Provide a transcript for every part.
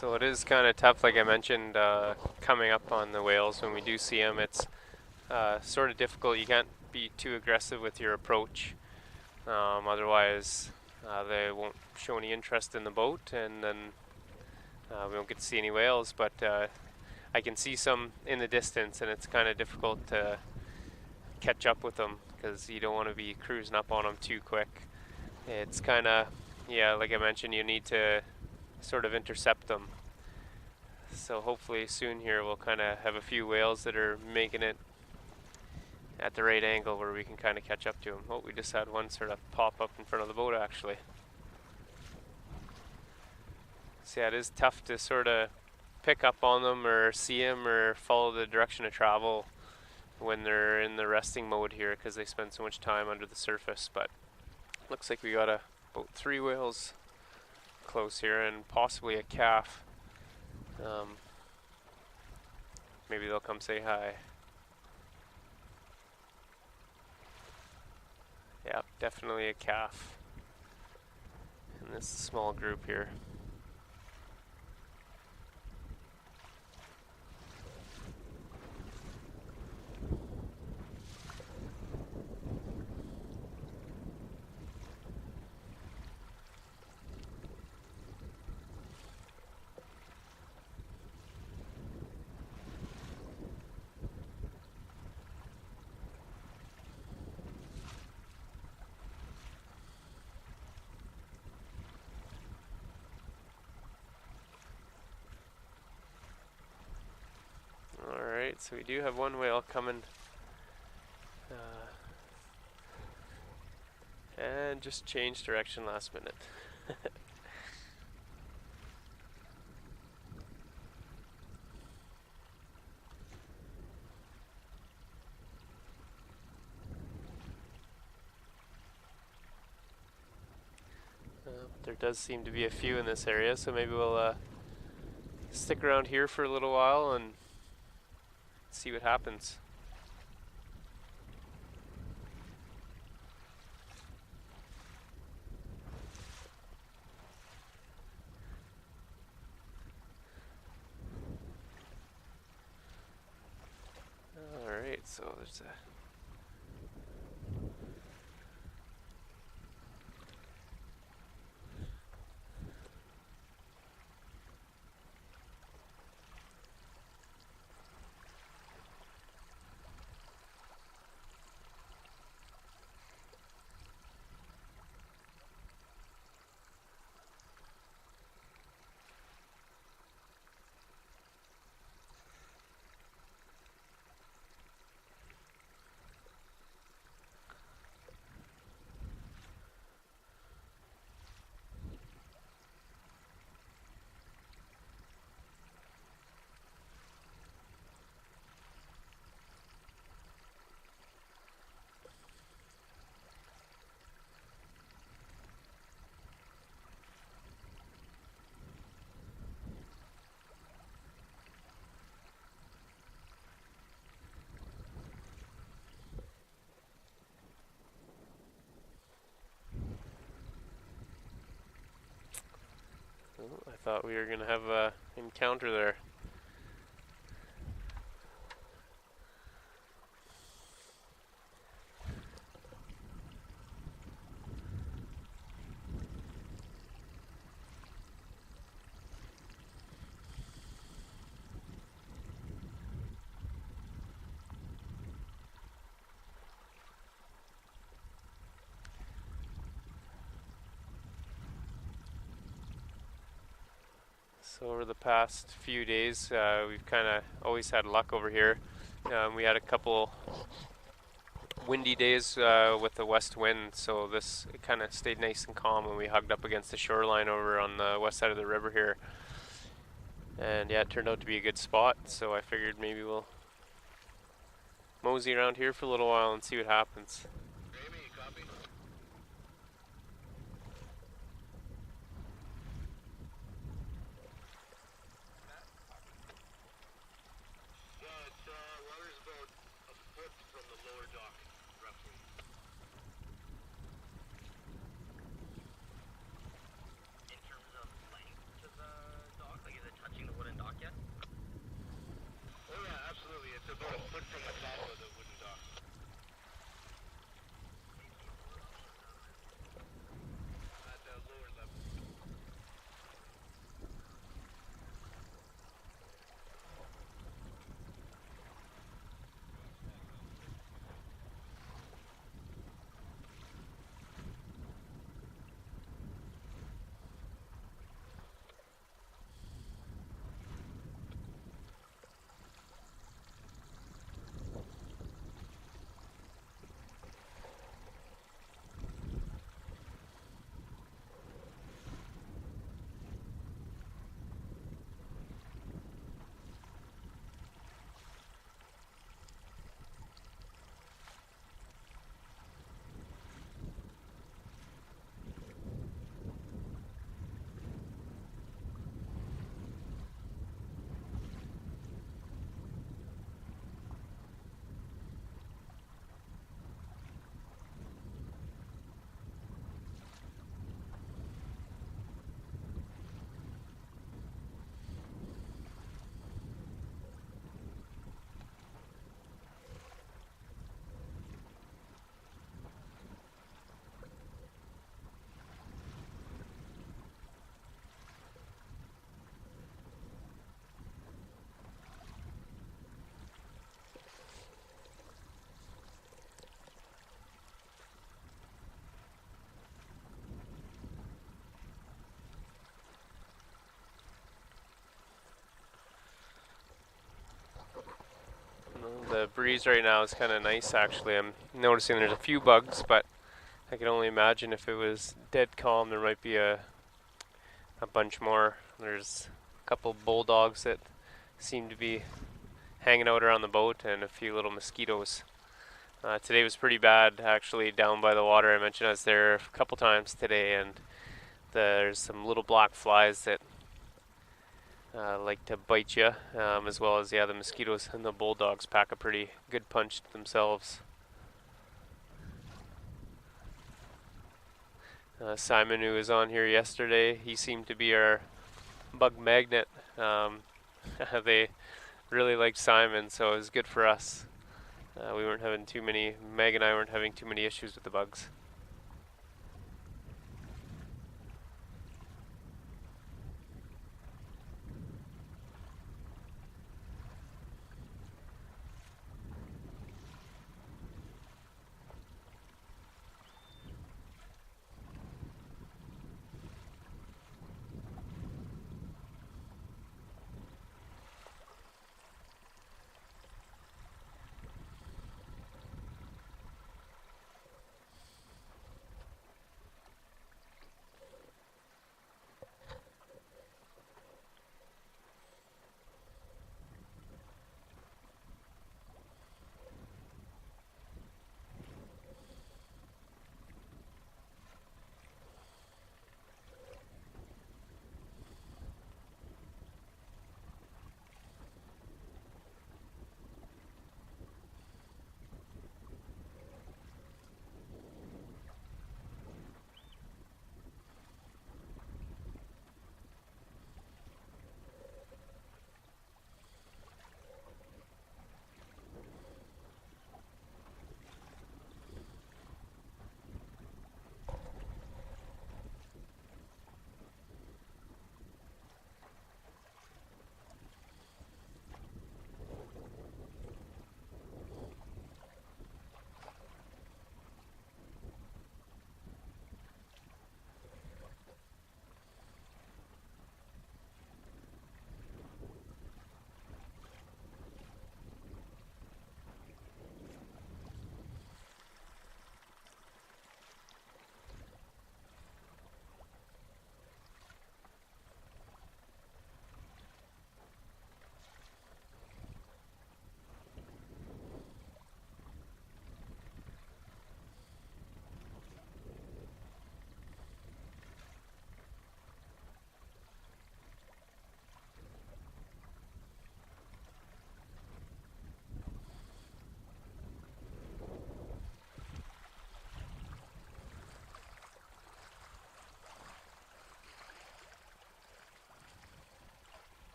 So it is kind of tough, like I mentioned, coming up on the whales when we do see them. It's sort of difficult. You can't be too aggressive with your approach, otherwise they won't show any interest in the boat, and then we won't get to see any whales. But I can see some in the distance, and it's kind of difficult to catch up with them because you don't want to be cruising up on them too quick. It's kind of, yeah, like I mentioned, you need to sort of intercept them. So hopefully soon here we'll kind of have a few whales that are making it at the right angle where we can kind of catch up to them. Oh, we just had one sort of pop up in front of the boat actually. So yeah, it is tough to sort of pick up on them or see them or follow the direction of travel when they're in the resting mode here because they spend so much time under the surface. But looks like we got about 3 whales close here and possibly a calf. Maybe they'll come say hi. Yeah, definitely a calf in this small group here. Alright, so we do have one whale coming. And just changed direction last minute. There does seem to be a few in this area, so maybe we'll stick around here for a little while and see what happens. Alright, so there's a I thought we were going to have an encounter there. So over the past few days, we've kind of always had luck over here. We had a couple windy days with the west wind, so this kind of stayed nice and calm when we hugged up against the shoreline over on the west side of the river here. And yeah, it turned out to be a good spot, so I figured maybe we'll mosey around here for a little while and see what happens. breeze right now is kind of nice actually. I'm noticing there's a few bugs, but I can only imagine if it was dead calm there might be a bunch more. There's a couple bulldogs that seem to be hanging out around the boat and a few little mosquitoes. Today was pretty bad actually down by the water. I mentioned I was there a couple times today, and there's some little black flies that like to bite you, as well as the mosquitoes, and the bulldogs pack a pretty good punch themselves. Simon, who was on here yesterday, he seemed to be our bug magnet. They really liked Simon, so it was good for us. We weren't having too many, Meg and I weren't having too many issues with the bugs.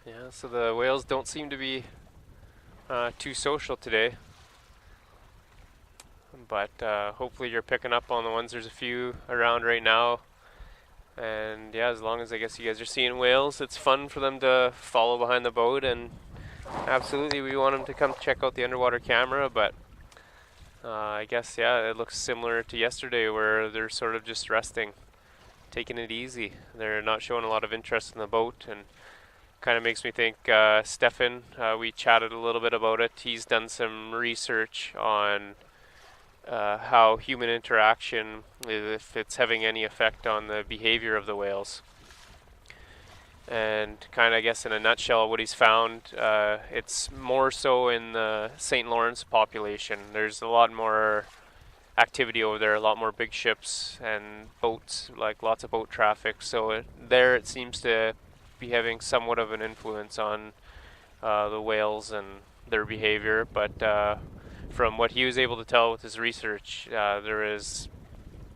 Yeah, so the whales don't seem to be too social today, but hopefully you're picking up on the ones. There's a few around right now, and yeah, as long as I guess you guys are seeing whales, it's fun for them to follow behind the boat and Absolutely, we want them to come check out the underwater camera, but I guess, yeah, it looks similar to yesterday where they're sort of just resting, taking it easy. They're not showing a lot of interest in the boat, and kind of makes me think Stefan, we chatted a little bit about it. He's done some research on how human interaction, if it's having any effect on the behavior of the whales. And kind of, I guess, in a nutshell, what he's found, it's more so in the St. Lawrence population. There's a lot more activity over there, a lot more big ships and boats, like lots of boat traffic. So there it seems to be having somewhat of an influence on the whales and their behavior. But from what he was able to tell with his research, there is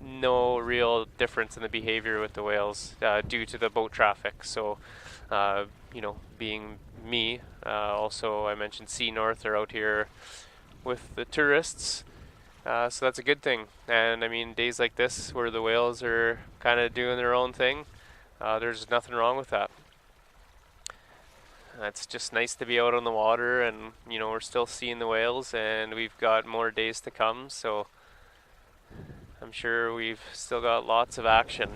no real difference in the behavior with the whales due to the boat traffic. So, being me, also I mentioned Sea North are out here with the tourists. So that's a good thing. And I mean, days like this where the whales are kind of doing their own thing, there's nothing wrong with that. It's just nice to be out on the water, and we're still seeing the whales, and we've got more days to come. So I'm sure we've still got lots of action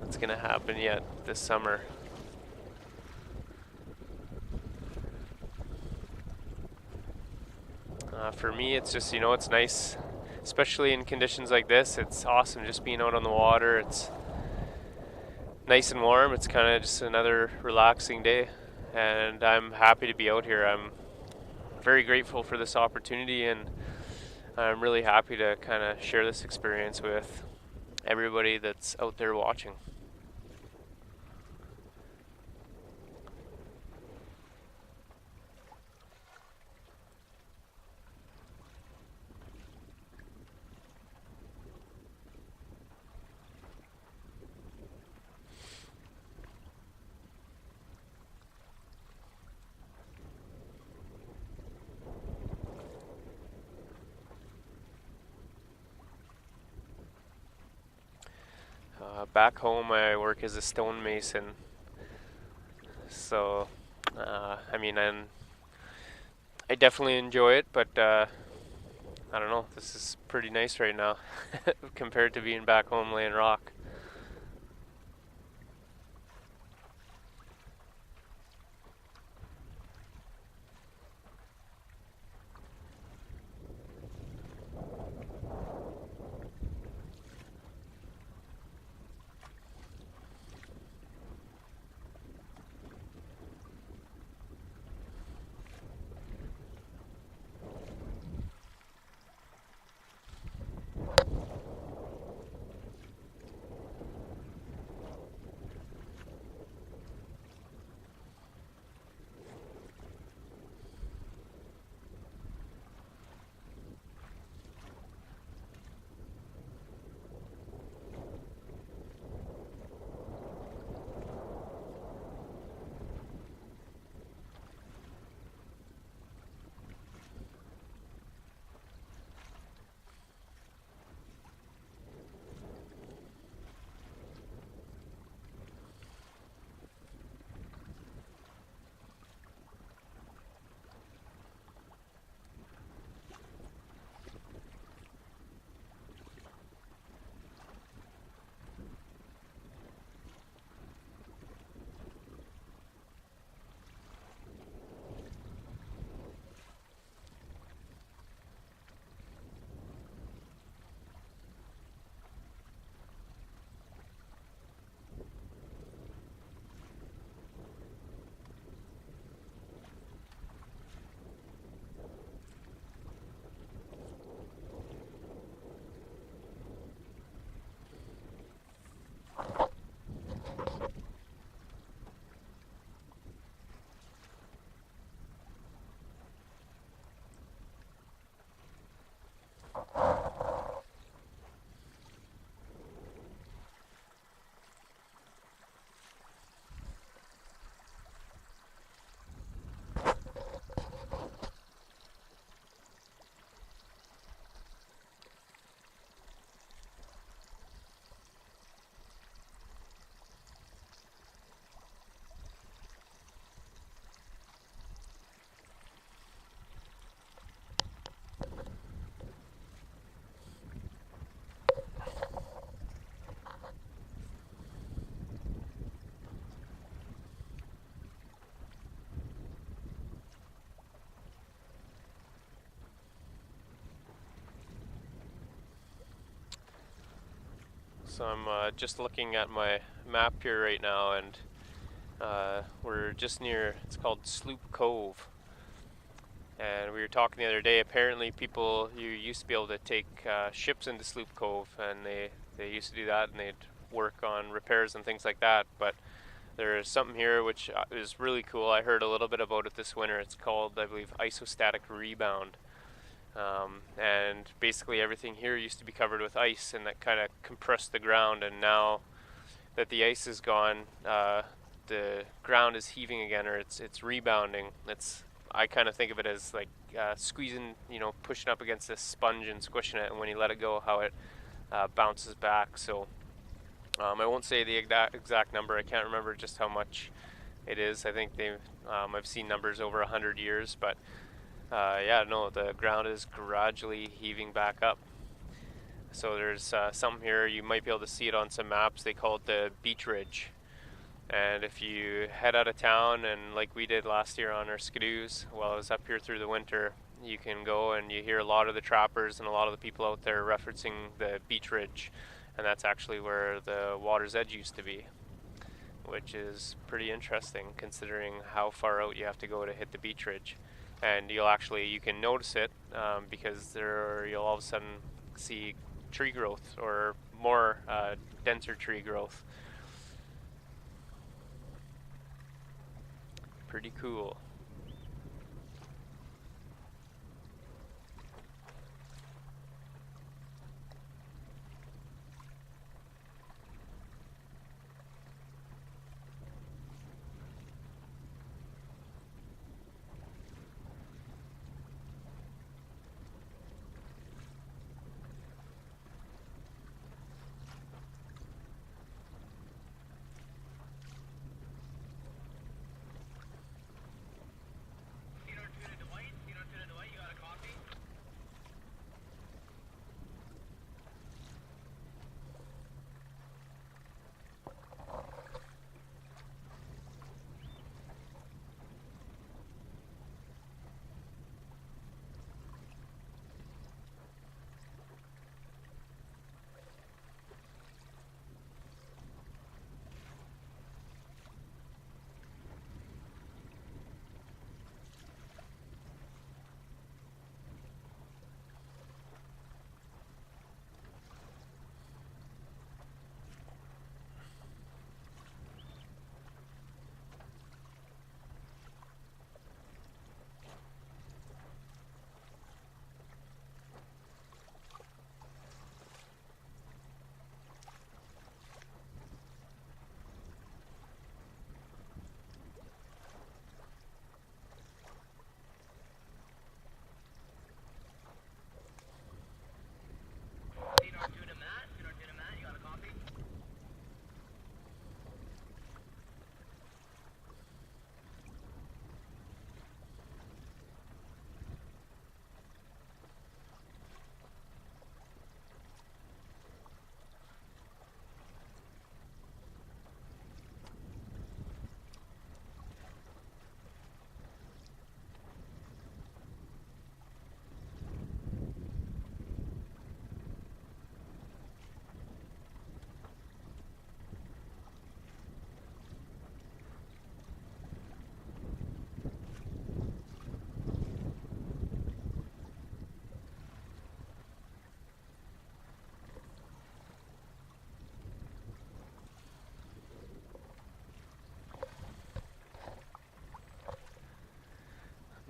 that's going to happen yet this summer. For me, it's just, it's nice, especially in conditions like this. It's awesome just being out on the water. It's nice and warm. It's kind of just another relaxing day, and I'm happy to be out here. I'm very grateful for this opportunity, and I'm really happy to kind of share this experience with everybody that's out there watching. Back home, I work as a stonemason. So, and I definitely enjoy it, but I don't know. This is pretty nice right now compared to being back home laying rock. So I'm just looking at my map here right now, and we're just near, it's called Sloop Cove. And we were talking the other day, apparently you used to be able to take ships into Sloop Cove, and they used to do that, and they'd work on repairs and things like that. But there's something here which is really cool. I heard a little bit about it this winter. It's called, I believe, isostatic rebound. And basically everything here used to be covered with ice, and that kind of compressed the ground, and now that the ice is gone, the ground is heaving again, or it's rebounding. I kind of think of it as like squeezing, pushing up against this sponge and squishing it, and when you let it go, how it bounces back. So I won't say the exact number. I can't remember just how much it is. I think I've seen numbers over 100 years, but yeah, no, the ground is gradually heaving back up. So there's something here, you might be able to see it on some maps. They call it the beach ridge. And if you head out of town, and like we did last year on our skidoos while I was up here through the winter, you can go and you hear a lot of the trappers and a lot of the people out there referencing the beach ridge. And that's actually where the water's edge used to be, which is pretty interesting considering how far out you have to go to hit the beach ridge. And you can notice it because you'll all of a sudden see tree growth, or more denser tree growth. Pretty cool.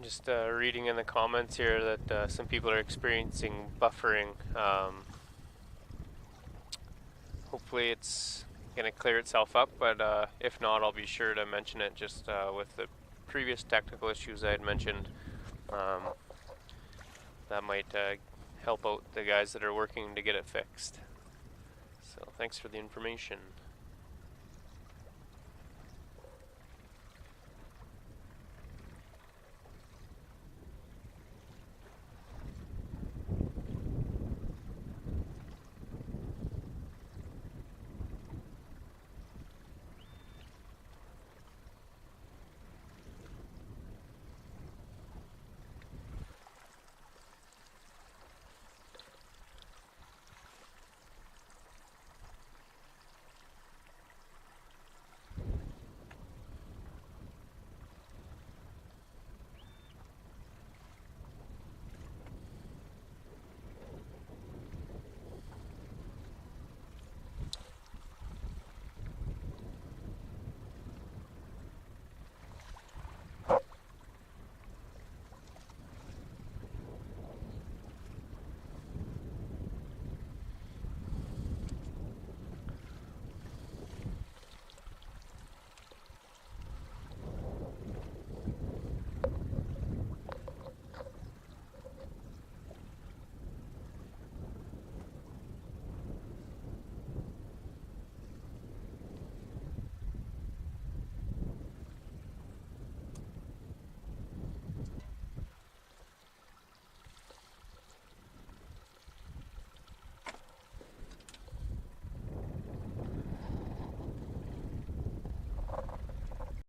Just reading in the comments here that some people are experiencing buffering. Hopefully it's going to clear itself up, but if not, I'll be sure to mention it just with the previous technical issues I had mentioned. That might help out the guys that are working to get it fixed. So thanks for the information.